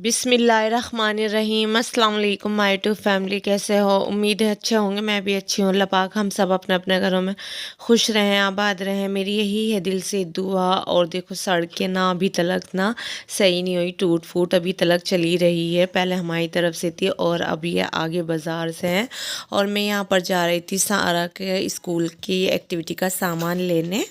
बिस्मिल्लाहिर्रहमानिर्रहीम। अस्सलाम वालेकुम माय टू फैमिली, कैसे हो? उम्मीद है अच्छे होंगे। मैं भी अच्छी हूँ। अल्लाह पाक हम सब अपने अपने घरों में खुश रहें, आबाद रहें, मेरी यही है दिल से दुआ। और देखो सड़कें ना अभी तलक ना सही नहीं हुई, टूट फूट अभी तलक चली रही है। पहले हमारी तरफ से थी और अभी ये आगे बाज़ार से है। और मैं यहाँ पर जा रही थी सारा के स्कूल की एक्टिविटी का सामान लेने।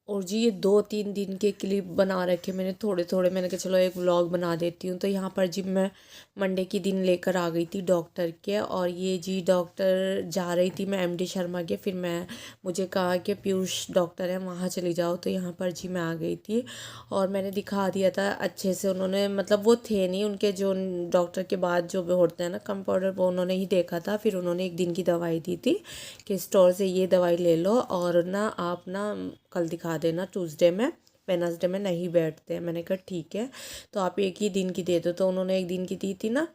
और जी ये 2-3 दिन के क्लिप बना रखे मैंने थोड़े थोड़े। मैंने कहा चलो एक व्लॉग बना देती हूँ। तो यहाँ पर जी मैं मंडे की दिन लेकर आ गई थी डॉक्टर के। और ये जी डॉक्टर जा रही थी मैं एमडी शर्मा के। फिर मुझे कहा कि पीयूष डॉक्टर है वहाँ चली जाओ। तो यहाँ पर जी मैं आ गई थी और मैंने दिखा दिया था अच्छे से। उन्होंने मतलब वो थे नहीं, उनके जो डॉक्टर के बाद जो होते हैं ना कंपाउंडर, वो उन्होंने ही देखा था। फिर उन्होंने एक दिन की दवाई दी थी कि स्टोर से ये दवाई ले लो और ना आप ना कल दिखा देना ट्यूसडे में, वेडनेसडे में नहीं बैठते हैं। मैंने कहा ठीक है, तो आप एक ही दिन की दे दो। तो उन्होंने एक दिन की दी थी ना,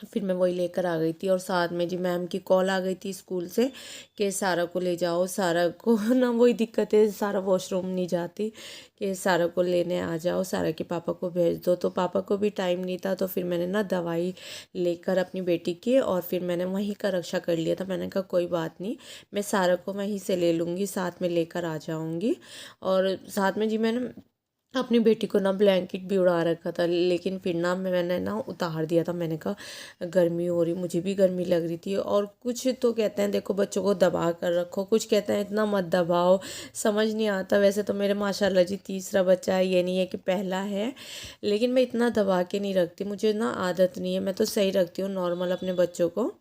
फिर मैं वही लेकर आ गई थी। और साथ में जी मैम की कॉल आ गई थी स्कूल से कि सारा को ले जाओ। सारा को ना वही दिक्कत है, सारा वॉशरूम नहीं जाती, कि सारा को लेने आ जाओ, सारा के पापा को भेज दो। तो पापा को भी टाइम नहीं था। तो फिर मैंने ना दवाई लेकर अपनी बेटी की और फिर मैंने वहीं का रक्षा कर लिया था। मैंने कहा कोई बात नहीं, मैं सारा को वहीं से ले लूँगी, साथ में लेकर आ जाऊँगी। और साथ में जी मैंने अपनी बेटी को ना ब्लैंकेट भी उड़ा रखा था, लेकिन फिर ना मैंने ना उतार दिया था। मैंने कहा गर्मी हो रही, मुझे भी गर्मी लग रही थी। और कुछ तो कहते हैं देखो बच्चों को दबा कर रखो, कुछ कहते हैं इतना मत दबाओ, समझ नहीं आता। वैसे तो मेरे माशाल्लाह जी तीसरा बच्चा है, ये नहीं है कि पहला है, लेकिन मैं इतना दबा के नहीं रखती, मुझे ना आदत नहीं है। मैं तो सही रखती हूँ नॉर्मल अपने बच्चों को।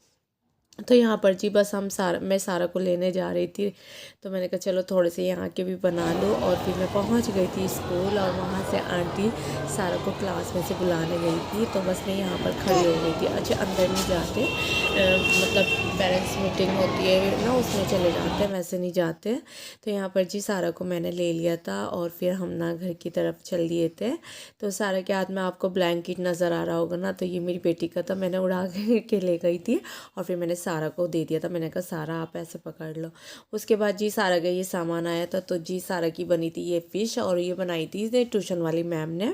तो यहाँ पर जी बस मैं सारा को लेने जा रही थी। तो मैंने कहा चलो थोड़े से यहाँ के भी बना लो। और फिर मैं पहुँच गई थी स्कूल और वहाँ से आंटी सारा को क्लास में से बुलाने गई थी। तो बस मैं यहाँ पर खड़ी हो गई थी। अच्छा अंदर नहीं जाते, मतलब पेरेंट्स मीटिंग होती है ना उसमें चले जाते हैं, वैसे नहीं जाते। तो यहाँ पर जी सारा को मैंने ले लिया था और फिर हम ना घर की तरफ चल दिए थे। तो सारा के हाथ में आपको ब्लैंकेट नज़र आ रहा होगा ना, तो ये मेरी बेटी का था, मैंने उड़ा के ले गई थी। और फिर मैंने सारा को दे दिया था। मैंने कहा सारा आप ऐसे पकड़ लो। उसके बाद जी सारा का ये सामान आया था। तो जी सारा की बनी थी ये फ़िश और ये बनाई थी ट्यूशन वाली मैम ने।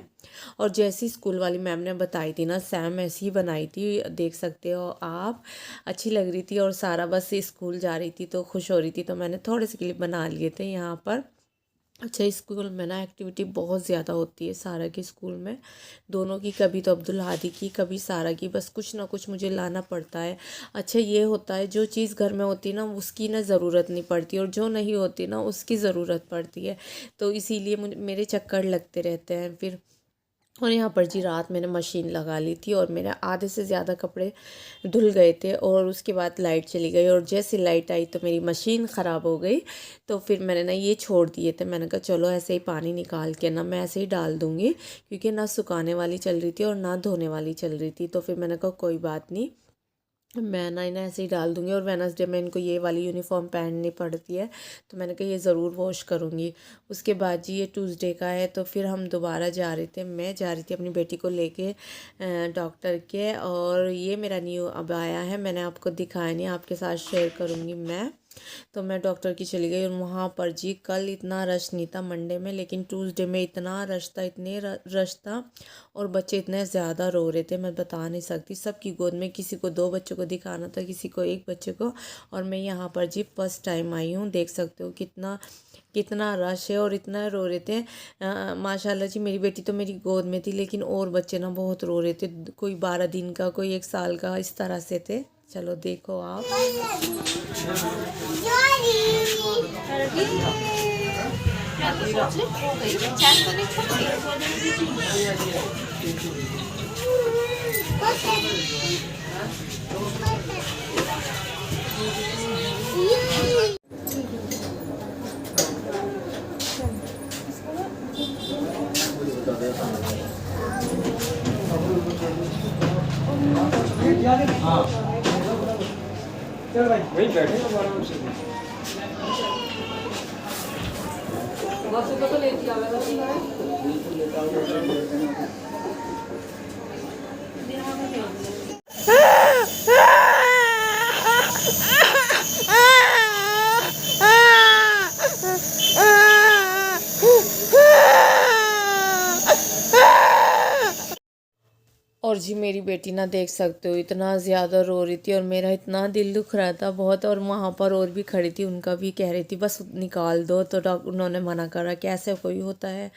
और जैसी स्कूल वाली मैम ने बताई थी ना सेम ऐसी ही बनाई थी, देख सकते हो आप। अच्छी लग रही थी और सारा बस स्कूल जा रही थी तो खुश हो रही थी। तो मैंने थोड़े से क्लिप बना लिए थे यहाँ पर। अच्छा स्कूल में ना एक्टिविटी बहुत ज़्यादा होती है सारा के स्कूल में, दोनों की, कभी तो अब्दुल हादी की कभी सारा की, बस कुछ ना कुछ मुझे लाना पड़ता है। अच्छा ये होता है जो चीज़ घर में होती है ना उसकी ना ज़रूरत नहीं पड़ती और जो नहीं होती ना उसकी ज़रूरत पड़ती है। तो इसीलिए मेरे चक्कर लगते रहते हैं फिर। और यहाँ पर जी रात मैंने मशीन लगा ली थी और मेरे आधे से ज़्यादा कपड़े धुल गए थे। और उसके बाद लाइट चली गई और जैसे लाइट आई तो मेरी मशीन ख़राब हो गई। तो फिर मैंने ना ये छोड़ दिए थे। मैंने कहा चलो ऐसे ही पानी निकाल के ना मैं ऐसे ही डाल दूँगी, क्योंकि ना सुखाने वाली चल रही थी और ना धोने वाली चल रही थी। तो फिर मैंने कहा कोई बात नहीं, मैं ना इन्हें ऐसे ही डाल दूँगी। और वेडनेसडे में इनको ये वाली यूनिफॉर्म पहननी पड़ती है, तो मैंने कहा ये ज़रूर वॉश करूँगी। उसके बाद जी ये ट्यूसडे का है। तो फिर हम दोबारा जा रहे थे, मैं जा रही थी अपनी बेटी को लेके डॉक्टर के। और ये मेरा न्यू अब आया है, मैंने आपको दिखाया नहीं, आपके साथ शेयर करूँगी मैं। तो मैं डॉक्टर की चली गई और वहाँ पर जी कल इतना रश नहीं था मंडे में, लेकिन ट्यूसडे में इतना रश था, इतने रश था। और बच्चे इतने ज़्यादा रो रहे थे मैं बता नहीं सकती। सबकी गोद में किसी को 2 बच्चों को दिखाना था, किसी को 1 बच्चे को। और मैं यहाँ पर जी फर्स्ट टाइम आई हूँ, देख सकते हो कितना कितना रश है और इतना रो रहे थे। माशाल्लाह जी मेरी बेटी तो मेरी गोद में थी, लेकिन और बच्चे ना बहुत रो रहे थे, कोई 12 दिन का, कोई 1 साल का, इस तरह से थे। चलो देखो आप। हाँ चल भाई वहीं बैठे हैं आराम से। तो लेती आवेगा और जी मेरी बेटी ना देख सकते हो इतना ज़्यादा रो रही थी और मेरा इतना दिल दुख रहा था बहुत। और वहाँ पर और भी खड़ी थी, उनका भी कह रही थी बस निकाल दो, तो डॉक्टर उन्होंने मना करा कि ऐसे कोई होता है।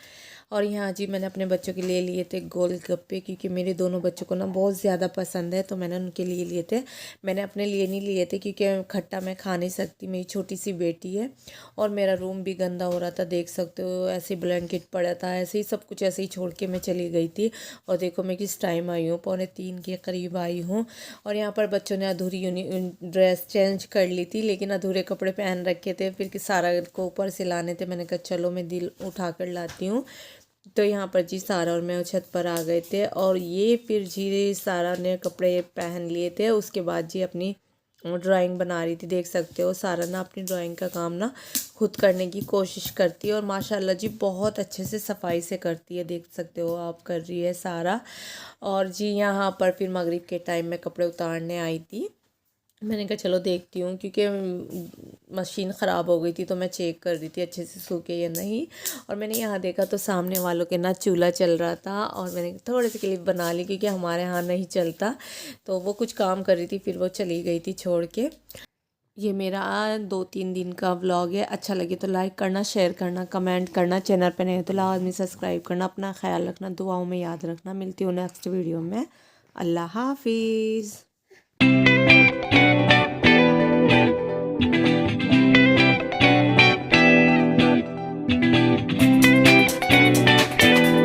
और यहाँ जी मैंने अपने बच्चों के लिए लिए थे गोलगप्पे, क्योंकि मेरे दोनों बच्चों को ना बहुत ज़्यादा पसंद है, तो मैंने उनके लिए लिए थे। मैंने अपने लिए नहीं लिए थे क्योंकि खट्टा मैं खा नहीं सकती, मेरी छोटी सी बेटी है। और मेरा रूम भी गंदा हो रहा था, देख सकते हो ऐसे ब्लैंकेट पड़ा था, ऐसे ही सब कुछ ऐसे ही छोड़ के मैं चली गई थी। और देखो मैं किस टाइम आई हूँ, 2:45 के करीब आई हूँ। और यहाँ पर बच्चों ने अधूरी ड्रेस चेंज कर ली थी, लेकिन अधूरे कपड़े पहन रखे थे, फिर सारा को ऊपर से लाने थे। मैंने कहा चलो मैं दिल उठा कर लाती हूँ। तो यहाँ पर जी सारा और मैं छत पर आ गए थे, और ये फिर जी सारा ने कपड़े पहन लिए थे। उसके बाद जी अपनी ड्राइंग बना रही थी, देख सकते हो सारा ना अपनी ड्राइंग का काम ना खुद करने की कोशिश करती है, और माशाल्लाह जी बहुत अच्छे से सफाई से करती है, देख सकते हो आप कर रही है सारा। और जी यहाँ पर फिर मगरिब के टाइम में कपड़े उतारने आई थी। मैंने कहा चलो देखती हूँ, क्योंकि मशीन ख़राब हो गई थी, तो मैं चेक कर रही थी अच्छे से सूखे या नहीं। और मैंने यहाँ देखा तो सामने वालों के ना चूल्हा चल रहा था, और मैंने थोड़े से क्लिप बना ली क्योंकि हमारे यहाँ नहीं चलता। तो वो कुछ काम कर रही थी, फिर वो चली गई थी छोड़ के। ये मेरा 2-3 दिन का व्लॉग है। अच्छा लगे तो लाइक करना, शेयर करना, कमेंट करना। चैनल पे नहीं हो तो लाजमी सब्सक्राइब करना। अपना ख्याल रखना, दुआओं में याद रखना। मिलती हूँ नेक्स्ट वीडियो में। अल्लाह हाफिज़।